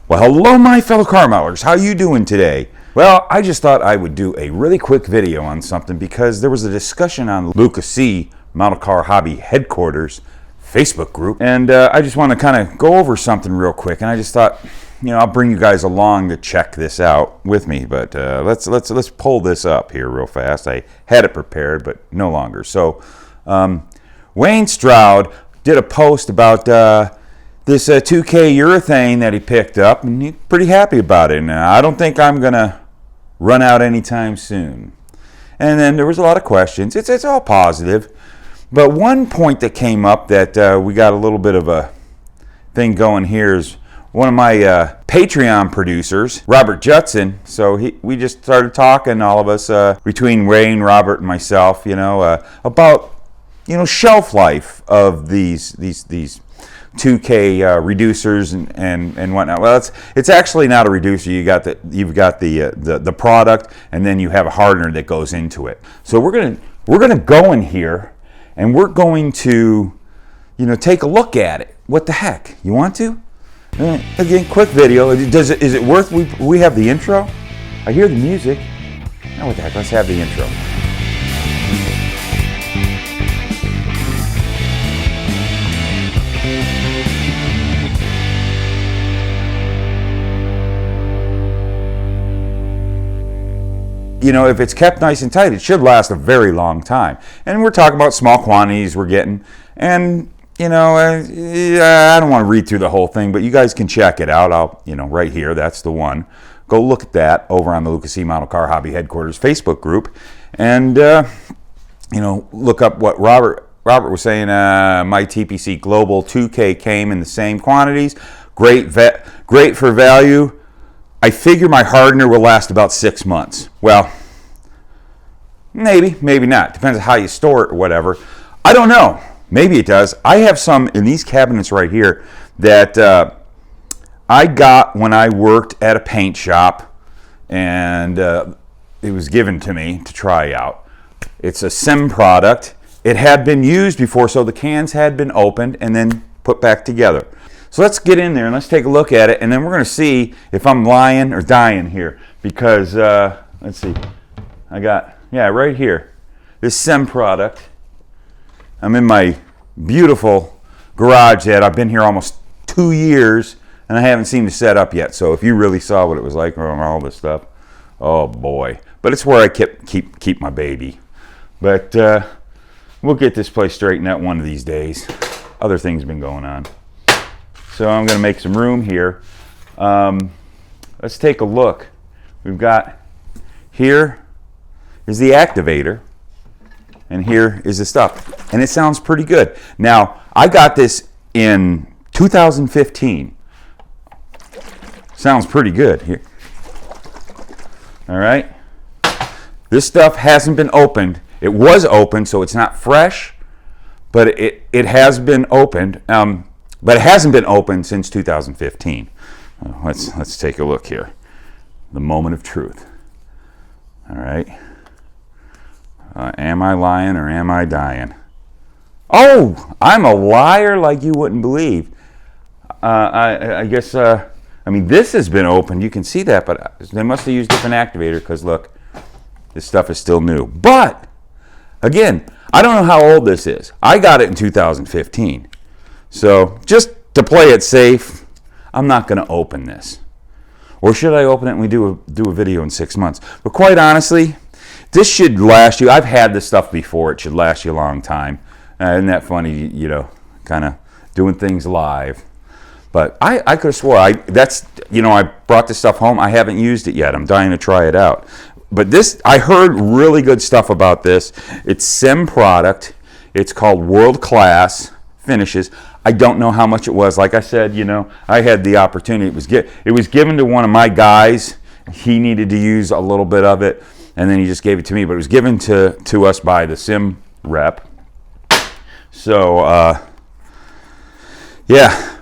Well, hello my fellow car modelers. How you doing today? Well, I just thought I would do a really quick video on something because there was a discussion on Lucas C. Model Car Hobby Headquarters Facebook group, and I just want to kind of go over something real quick. And I just thought, you know, I'll bring you guys along to check this out with me. But let's pull this up here real fast. I had it prepared, but no longer. So Wayne Stroud did a post about this 2K urethane that he picked up, and he's pretty happy about it. And I don't think I'm gonna run out anytime soon. And then there was a lot of questions. It's all positive, but one point that came up that we got a little bit of a thing going here is one of my Patreon producers, Robert Judson. So we just started talking, all of us, between Wayne, Robert, and myself, you know, about, you know, shelf life of these 2K reducers and whatnot. Well, it's actually not a reducer. You've got the product, and then you have a hardener that goes into it. So we're gonna go in here, and we're going to, you know, take a look at it. What the heck? You want to? Again, quick video. Is it worth? We have the intro. I hear the music. Oh, what the heck? Let's have the intro. You know, if it's kept nice and tight, it should last a very long time. And we're talking about small quantities we're getting. And, you know, I don't want to read through the whole thing, but you guys can check it out. You know, right here, that's the one. Go look at that over on the Lucas C. Model Car Hobby Headquarters Facebook group. And, you know, look up what Robert was saying. My TPC Global 2K came in the same quantities. Great for value. I figure my hardener will last about 6 months. Well, maybe not. Depends on how you store it or whatever. I don't know. Maybe it does. I have some in these cabinets right here that I got when I worked at a paint shop, and it was given to me to try out. It's a SIM product. It had been used before, so the cans had been opened and then put back together. So let's get in there and let's take a look at it, and then we're going to see if I'm lying or dying here. Because, let's see, I got, yeah, right here, this SIM product. I'm in my beautiful garage that I've been here almost 2 years, and I haven't seen the setup yet. So if you really saw what it was like on all this stuff, oh boy. But it's where I keep my baby. But we'll get this place straightened out one of these days. Other things have been going on. So I'm going to make some room here. Let's take a look. We've got, here is the activator, and here is the stuff. And it sounds pretty good. Now, I got this in 2015. Sounds pretty good here. All right. This stuff hasn't been opened. It was opened, so it's not fresh, but it has been opened. But it hasn't been open since 2015. Let's take a look here. The moment of truth. All right. Am I lying or am I dying? Oh, I'm a liar like you wouldn't believe. I guess, I mean, this has been opened. You can see that, but they must have used a different activator because, look, this stuff is still new. But, again, I don't know how old this is. I got it in 2015. So just to play it safe, I'm not going to open this. Or should I open it and we do a video in 6 months? But quite honestly, this should last you. I've had this stuff before. It should last you a long time. Isn't that funny, you know, kind of doing things live. But I could have swore, I brought this stuff home. I haven't used it yet. I'm dying to try it out. But this, I heard really good stuff about this. It's SIM product. It's called World Class Finishes. I don't know how much it was. Like I said, you know, I had the opportunity. It was given to one of my guys. He needed to use a little bit of it, and then he just gave it to me. But it was given to us by the SIM rep. So, yeah.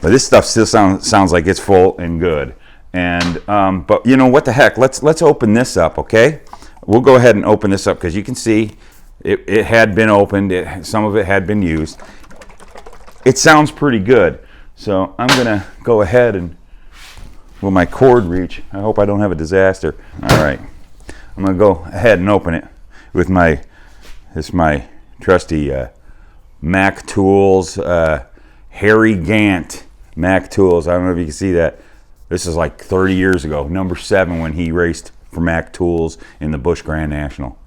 But this stuff still sounds like it's full and good. And but you know what the heck? Let's open this up, okay? We'll go ahead and open this up because you can see it had been opened. Some of it had been used. It sounds pretty good. So I'm going to go ahead and will my cord reach? I hope I don't have a disaster. All right, I'm gonna go ahead and open it with my trusty Mac Tools, Harry Gant Mac Tools. I don't know if you can see that. This is like 30 years ago, number 7 when he raced for Mac Tools in the Busch Grand National.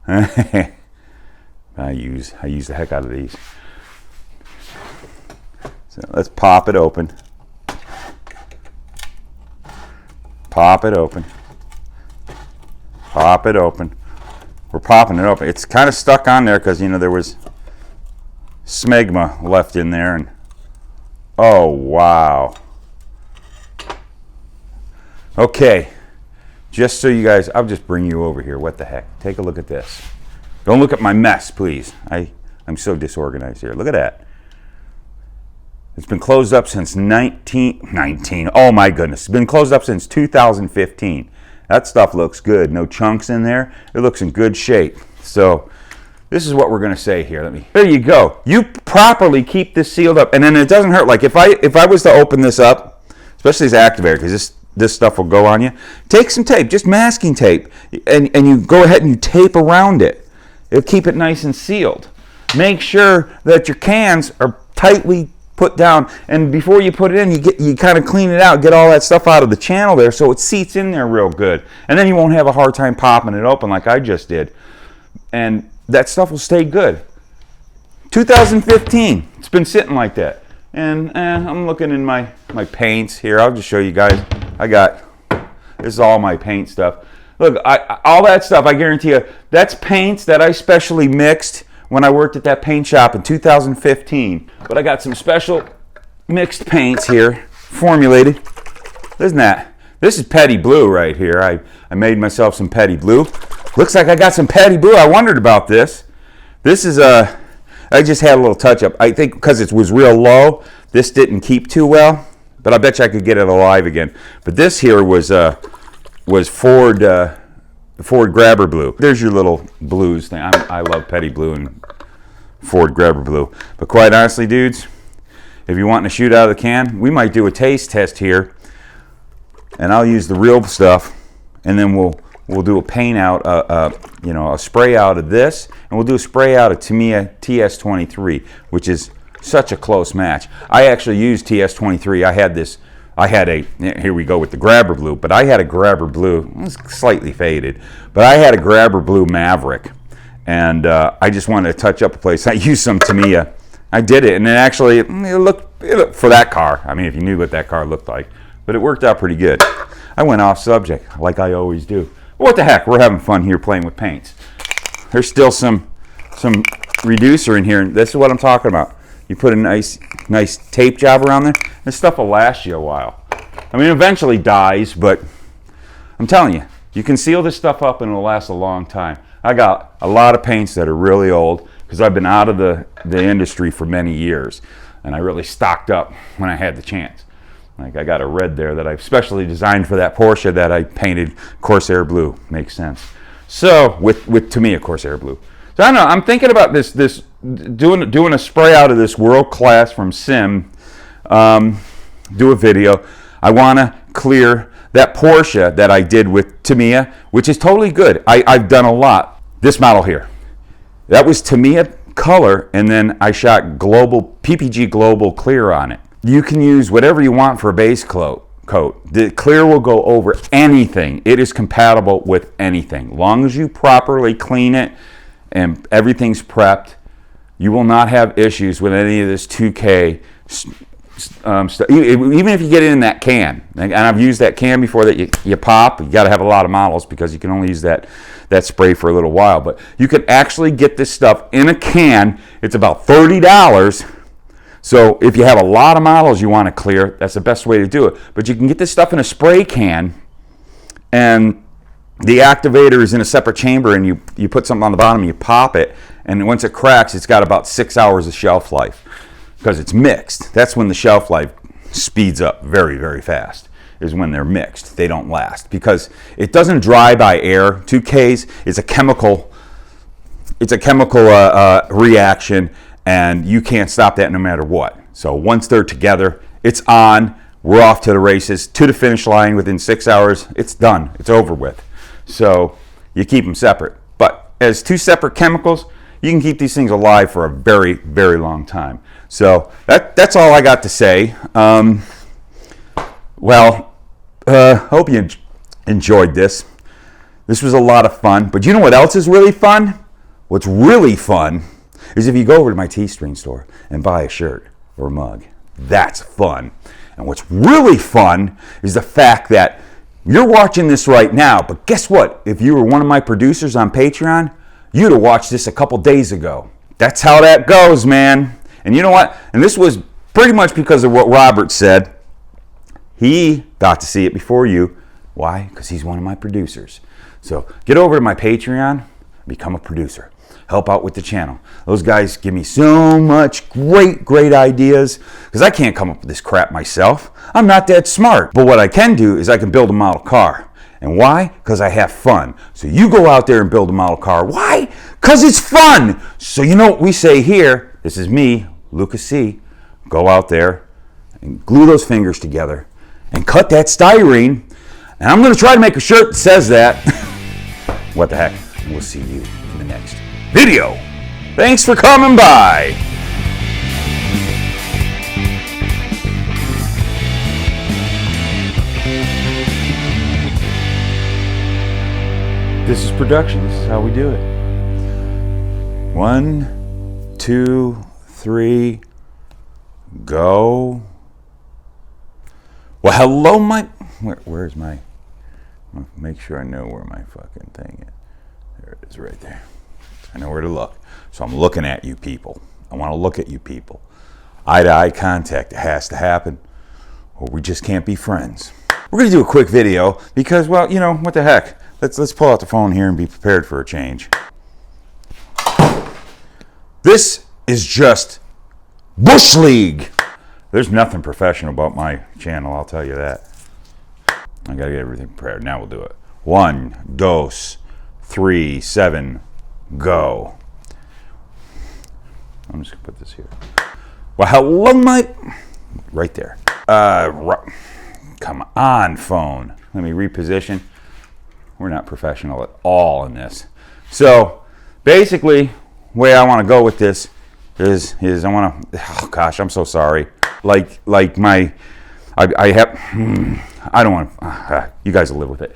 I use the heck out of these. So let's pop it open. Pop it open. Pop it open. We're popping it open. It's kind of stuck on there because, you know, there was smegma left in there. And oh, wow. Okay. Just so you guys, I'll just bring you over here. What the heck? Take a look at this. Don't look at my mess, please. I'm so disorganized here. Look at that. It's been closed up since 19. Oh my goodness. It's been closed up since 2015. That stuff looks good. No chunks in there. It looks in good shape. So this is what we're going to say here. There you go. You properly keep this sealed up, and then it doesn't hurt. Like if I was to open this up, especially as activator, because this stuff will go on you. Take some tape, just masking tape, and you go ahead and you tape around it. It'll keep it nice and sealed. Make sure that your cans are tightly put down, and before you put it in, you kind of clean it out, get all that stuff out of the channel there so it seats in there real good, and then you won't have a hard time popping it open like I just did, and that stuff will stay good. 2015, it's been sitting like that, and I'm looking in my paints here. I'll just show you guys. This is all my paint stuff. Look, all that stuff, I guarantee you, that's paints that I specially mixed when I worked at that paint shop in 2015. But I got some special mixed paints here, formulated. Isn't that? This is Petty Blue right here. I made myself some Petty Blue. Looks like I got some Petty Blue. I wondered about this. This is I just had a little touch up. I think because it was real low, this didn't keep too well. But I bet you I could get it alive again. But this here was Ford Grabber Blue. There's your little blues thing. I love Petty Blue and Ford Grabber Blue. But quite honestly, dudes, if you're wanting to shoot out of the can, we might do a taste test here. And I'll use the real stuff, and then we'll do a paint out, a spray out of this, and we'll do a spray out of Tamiya TS23, which is such a close match. I actually used TS23. Here we go with the Grabber Blue, but I had a Grabber Blue. It was slightly faded, but I had a Grabber Blue Maverick, and I just wanted to touch up a place. I used some Tamiya. I did it, and it looked for that car. I mean, if you knew what that car looked like, but it worked out pretty good. I went off subject, like I always do. But what the heck? We're having fun here playing with paints. There's still some reducer in here, and this is what I'm talking about. You put a nice tape job around there. This stuff will last you a while. I mean, it eventually dies, but I'm telling you, you can seal this stuff up and it'll last a long time. I got a lot of paints that are really old because I've been out of the industry for many years, and I really stocked up when I had the chance. Like I got a red there that I've specially designed for that Porsche that I painted Corsair Blue. Makes sense. So with Tamiya Corsair Blue. So I don't know. I'm thinking about this doing a spray out of this World Class from Sim. Do a video. I want to clear that Porsche that I did with Tamiya, which is totally good. I've done a lot. This model here, that was Tamiya color, and then I shot PPG Global clear on it. You can use whatever you want for a base coat. The clear will go over anything. It is compatible with anything. Long as you properly clean it and everything's prepped, you will not have issues with any of this 2K stuff. Even if you get it in that can, and I've used that can before that you pop. You got to have a lot of models because you can only use that spray for a little while. But you can actually get this stuff in a can. It's about $30. So if you have a lot of models you want to clear, that's the best way to do it. But you can get this stuff in a spray can, and the activator is in a separate chamber, and you put something on the bottom, you pop it, and once it cracks, it's got about 6 hours of shelf life because it's mixed. That's when the shelf life speeds up very, very fast, is when they're mixed. They don't last because it doesn't dry by air. 2Ks is a chemical. It's a chemical reaction, and you can't stop that no matter what. So once they're together, it's on. we're off to the races, to the finish line within 6 hours. It's done. It's over with. So you keep them separate. But as two separate chemicals, you can keep these things alive for a very, very long time. So that's all I got to say. Hope you enjoyed this. This was a lot of fun. But you know what else is really fun? What's really fun is if you go over to my Teespring store and buy a shirt or a mug. That's fun. And what's really fun is the fact that you're watching this right now, but guess what? If you were one of my producers on Patreon, you'd have watched this a couple days ago. That's how that goes, man. And you know what? And this was pretty much because of what Robert said. He got to see it before you. Why? Because he's one of my producers. So get over to my Patreon, become a producer. Help out with the channel. Those guys give me so much great ideas because I can't come up with this crap myself. I'm not that smart. But what I can do is I can build a model car. And why? Because I have fun. So you go out there and build a model car. Why? Because it's fun. So you know what we say here? This is me, Lucas C. Go out there and glue those fingers together and cut that styrene. And I'm going to try to make a shirt that says that. What the heck? And we'll see you in the next video. Thanks for coming by. This is production. This is how we do it. 1, 2, 3, go. Well, hello, where's my, make sure I know where my fucking thing is. There it is right there. I know where to look. So I'm looking at you people. I want to look at you people. Eye-to-eye contact. It has to happen, or we just can't be friends. We're going to do a quick video because, well, you know, what the heck. Let's pull out the phone here and be prepared for a change. This is just Bush League. There's nothing professional about my channel, I'll tell you that. I got to get everything prepared. Now we'll do it. 1, 2, 3, 7, go. I'm just going to put this here. Well, hello, Mike. Right there. Come on, phone. Let me reposition. We're not professional at all in this. So, basically, the way I want to go with this is I want to, oh gosh, I'm so sorry. I don't want to, you guys will live with it.